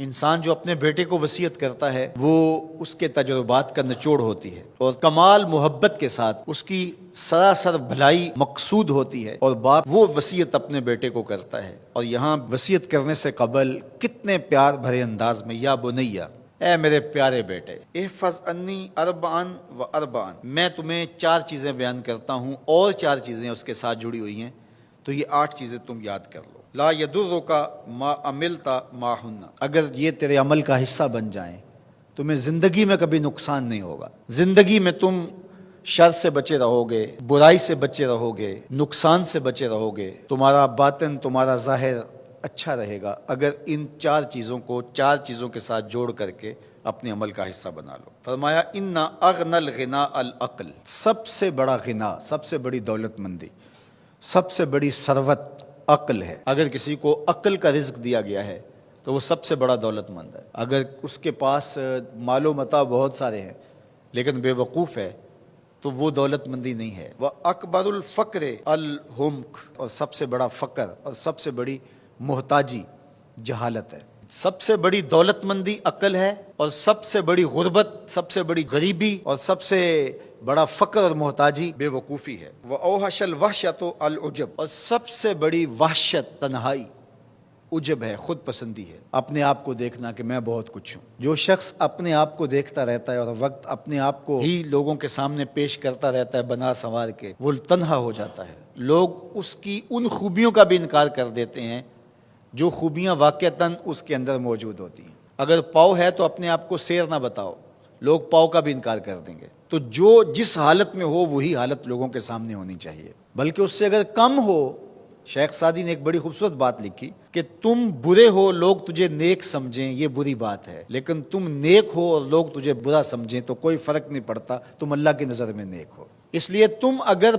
انسان جو اپنے بیٹے کو وصیت کرتا ہے وہ اس کے تجربات کا نچوڑ ہوتی ہے اور کمال محبت کے ساتھ اس کی سراسر بھلائی مقصود ہوتی ہے، اور باپ وہ وصیت اپنے بیٹے کو کرتا ہے۔ اور یہاں وصیت کرنے سے قبل کتنے پیار بھرے انداز میں، یا بنیا، اے میرے پیارے بیٹے، احفظ انی اربعن و اربعن، میں تمہیں 4 چیزیں بیان کرتا ہوں اور 4 چیزیں اس کے ساتھ جڑی ہوئی ہیں، تو یہ 8 چیزیں تم یاد کر لو۔ لا یضرک ما عملت معہن، اگر یہ تیرے عمل کا حصہ بن جائیں تمہیں زندگی میں کبھی نقصان نہیں ہوگا، زندگی میں تم شر سے بچے رہو گے، برائی سے بچے رہو گے، نقصان سے بچے رہو گے، تمہارا باطن تمہارا ظاہر اچھا رہے گا اگر ان 4 چیزوں کو 4 چیزوں کے ساتھ جوڑ کر کے اپنے عمل کا حصہ بنا لو۔ فرمایا ان اغنى الغنى العقل، سب سے بڑا غنا، سب سے بڑی دولت مندی، سب سے بڑی ثروت عقل ہے۔ اگر کسی کو عقل کا رزق دیا گیا ہے تو وہ سب سے بڑا دولت مند ہے۔ اگر اس کے پاس مال و متاع بہت سارے ہیں لیکن بے وقوف ہے تو وہ دولت مندی نہیں ہے۔ وَأَكْبَرُ الْفَقْرِ الْحُمْقُ، اور سب سے بڑا فقر اور سب سے بڑی محتاجی جہالت ہے۔ سب سے بڑی دولت مندی عقل ہے، اور سب سے بڑی غربت، سب سے بڑی غریبی اور سب سے بڑا فقر اور محتاجی بے وقوفی ہے۔ وَأَوْحَشَ الْوَحْشَةُ الْعُجْبُ، اور سب سے بڑی وحشت تنہائی عجب ہے، خود پسندی ہے، اپنے آپ کو دیکھنا کہ میں بہت کچھ ہوں۔ جو شخص اپنے آپ کو دیکھتا رہتا ہے اور وقت اپنے آپ کو ہی لوگوں کے سامنے پیش کرتا رہتا ہے بنا سنوار کے، وہ تنہا ہو جاتا ہے۔ لوگ اس کی ان خوبیوں کا بھی انکار کر دیتے ہیں جو خوبیاں واقعتاً اس کے اندر موجود ہوتی ہیں۔ اگر پاؤ ہے تو اپنے آپ کو سیر نہ بتاؤ، لوگ پاؤ کا بھی انکار کر دیں گے۔ تو جو جس حالت میں ہو وہی حالت لوگوں کے سامنے ہونی چاہیے، بلکہ اس سے اگر کم ہو۔ شیخ سعدی نے ایک بڑی خوبصورت بات لکھی کہ تم برے ہو لوگ تجھے نیک سمجھیں یہ بری بات ہے، لیکن تم نیک ہو اور لوگ تجھے برا سمجھیں تو کوئی فرق نہیں پڑتا، تم اللہ کی نظر میں نیک ہو۔ اس لیے تم اگر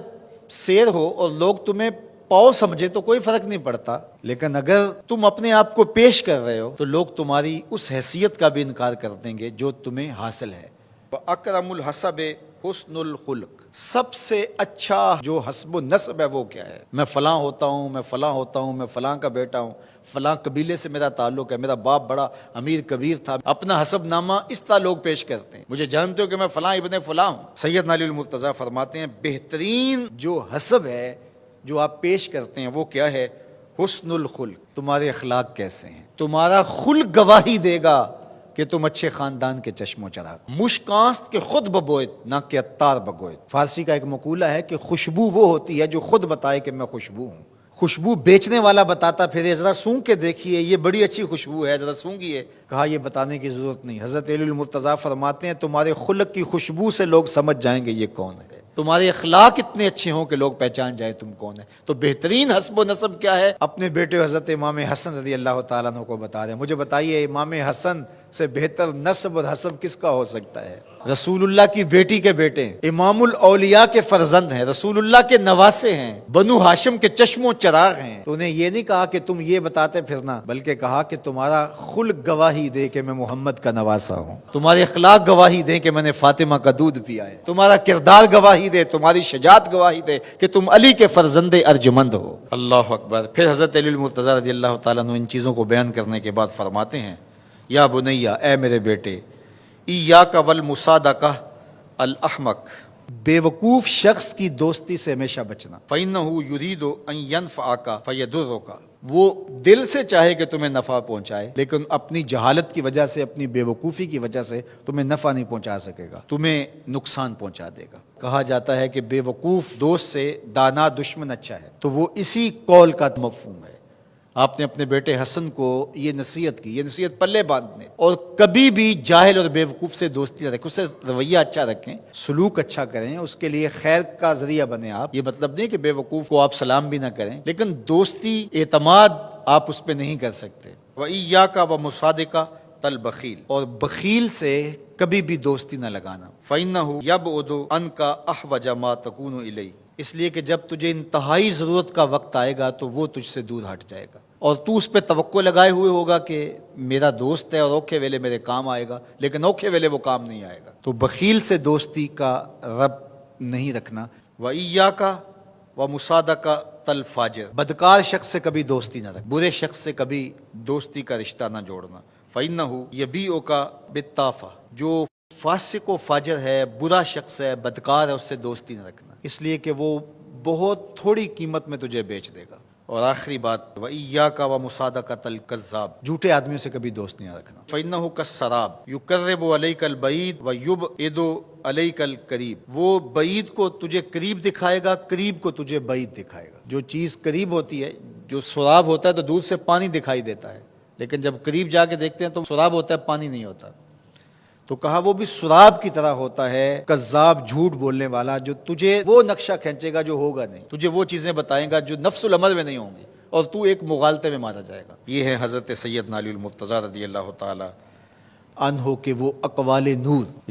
سیر ہو اور لوگ تمہیں پاؤ سمجھے تو کوئی فرق نہیں پڑتا، لیکن اگر تم اپنے آپ کو پیش کر رہے ہو تو لوگ تمہاری اس حیثیت کا بھی انکار کر دیں گے جو تمہیں حاصل ہے۔ وَأَكْرَمُ الْحَسَبِ حُسْنُ الْخُلُقِ، سب سے اچھا جو حسب و نسب ہے وہ کیا ہے؟ میں فلاں ہوتا ہوں، میں فلاں ہوتا ہوں، میں فلاں کا بیٹا ہوں، فلاں قبیلے سے میرا تعلق ہے، میرا باپ بڑا امیر کبیر تھا۔ اپنا حسب نامہ اس طرح لوگ پیش کرتے ہیں، مجھے جانتے ہو کہ میں فلاں ابن فلاں ہوں۔ سیدنا علی المرتضیٰ فرماتے ہیں بہترین جو حسب ہے جو آپ پیش کرتے ہیں وہ کیا ہے؟ حسن الخلق، تمہارے اخلاق کیسے ہیں، تمہارا خلق گواہی دے گا کہ تم اچھے خاندان کے چشم و چراغ۔ مشکانست کے خود ببوئت نہ کہ عطار بگوئت۔ فارسی کا ایک مقولہ ہے کہ خوشبو وہ ہوتی ہے جو خود بتائے کہ میں خوشبو ہوں۔ خوشبو بیچنے والا بتاتا پھر ذرا سونگ کے دیکھیے یہ بڑی اچھی خوشبو ہے، ذرا سونگیے، کہا یہ بتانے کی ضرورت نہیں۔ حضرت علی المرتضیٰ فرماتے ہیں تمہارے خلق کی خوشبو سے لوگ سمجھ جائیں گے یہ کون ہے، تمہارے اخلاق اتنے اچھے ہوں کہ لوگ پہچان جائیں تم کون ہے۔ تو بہترین حسب و نسب کیا ہے؟ اپنے بیٹے حضرت امام حسن رضی اللہ تعالیٰ عنہ کو بتا رہے ہیں، مجھے بتائیے امام حسن سے بہتر نسب اور حسب کس کا ہو سکتا ہے؟ رسول اللہ کی بیٹی کے بیٹے، امام الاولیاء کے فرزند ہیں، رسول اللہ کے نواسے ہیں، بنو ہاشم کے چشم و چراغ ہیں۔ تو انہیں یہ نہیں کہا کہ تم یہ بتاتے پھرنا، بلکہ کہا کہ تمہارا خلق گواہی دے کہ میں محمد کا نواسا ہوں، تمہارے اخلاق گواہی دیں کہ میں نے فاطمہ کا دودھ پیا ہے، تمہارا کردار گواہی دے، تمہاری شجاعت گواہی دے کہ تم علی کے فرزند ارجمند ہو۔ اللہ اکبر۔ پھر حضرت علی المرتضیٰ رضی اللہ تعالیٰ عنہ ان چیزوں کو بیان کرنے کے بعد فرماتے ہیں یا بنیا، اے میرے بیٹے، ایاک والمصادقہ الاحمق، بے وقوف شخص کی دوستی سے ہمیشہ بچنا۔ فإنہ یرید ان ینفعک فیضرک، وہ دل سے چاہے کہ تمہیں نفع پہنچائے لیکن اپنی جہالت کی وجہ سے، اپنی بے وقوفی کی وجہ سے تمہیں نفع نہیں پہنچا سکے گا، تمہیں نقصان پہنچا دے گا۔ کہا جاتا ہے کہ بے وقوف دوست سے دانا دشمن اچھا ہے، تو وہ اسی قول کا مفہوم ہے۔ آپ نے اپنے بیٹے حسن کو یہ نصیحت کی، یہ نصیحت پلے باندھنے، اور کبھی بھی جاہل اور بے وقوف سے دوستی نہ رکھیں، اس سے رویہ اچھا رکھیں، سلوک اچھا کریں، اس کے لیے خیر کا ذریعہ بنیں آپ۔ یہ مطلب نہیں کہ بے وقوف کو آپ سلام بھی نہ کریں، لیکن دوستی اعتماد آپ اس پہ نہیں کر سکتے۔ وَإِيَّاكَ وَمُصَادِقَةَ الْبَخِيلِ، اور بخیل سے کبھی بھی دوستی نہ لگانا۔ فَإِنَّهُ يَبْعُدُ عَنْكَ أَحْوَجَ مَا تَكُونُ إِلَيْهِ، اس لیے کہ جب تجھے انتہائی ضرورت کا وقت آئے گا تو وہ تجھ سے دور ہٹ جائے گا، اور تو اس پہ توقع لگائے ہوئے ہوگا کہ میرا دوست ہے اور اوکھے ویلے میرے کام آئے گا، لیکن اوکھے ویلے وہ کام نہیں آئے گا۔ تو بخیل سے دوستی کا رب نہیں رکھنا۔ وَإِيَّاكَ وَمُصَادَقَةَ الْفَاجِرِ، بدکار شخص سے کبھی دوستی نہ رکھ، برے شخص سے کبھی دوستی کا رشتہ نہ جوڑنا۔ فَإِنَّهُ يَبِيعُكَ بِالطَّافَةِ، جو فاسق و فاجر ہے، برا شخص ہے، بدکار ہے، اس سے دوستی نہ رکھنا، اس لیے کہ وہ بہت تھوڑی قیمت میں تجھے بیچ دے گا۔ اور آخری بات، وَإِيَّاكَ وَمُصَادَقَةَ الْكَذَّابِ، جھوٹے آدمیوں سے کبھی دوست نہیں رکھنا۔ فَإِنَّهُ كَالسَّرَابِ يُقَرِّبُ عَلَيْكَ الْبَعِيدَ وَيُبْعِدُ عَلَيْكَ الْقَرِيبَ، وہ بعید کو تجھے قریب دکھائے گا، قریب کو تجھے بعید دکھائے گا۔ جو چیز قریب ہوتی ہے، جو سراب ہوتا ہے تو دور سے پانی دکھائی دیتا ہے، لیکن جب قریب جا کے دیکھتے ہیں تو سراب ہوتا ہے، پانی نہیں ہوتا۔ تو کہا وہ بھی سراب کی طرح ہوتا ہے، کذاب، جھوٹ بولنے والا، جو تجھے وہ نقشہ کھینچے گا جو ہوگا نہیں، تجھے وہ چیزیں بتائے گا جو نفس العمل میں نہیں ہوں گی، اور تو ایک مغالطے میں مارا جائے گا۔ یہ ہے حضرت سیدنا علی المرتضیٰ رضی اللہ تعالی عنہ کے وہ اقوال نور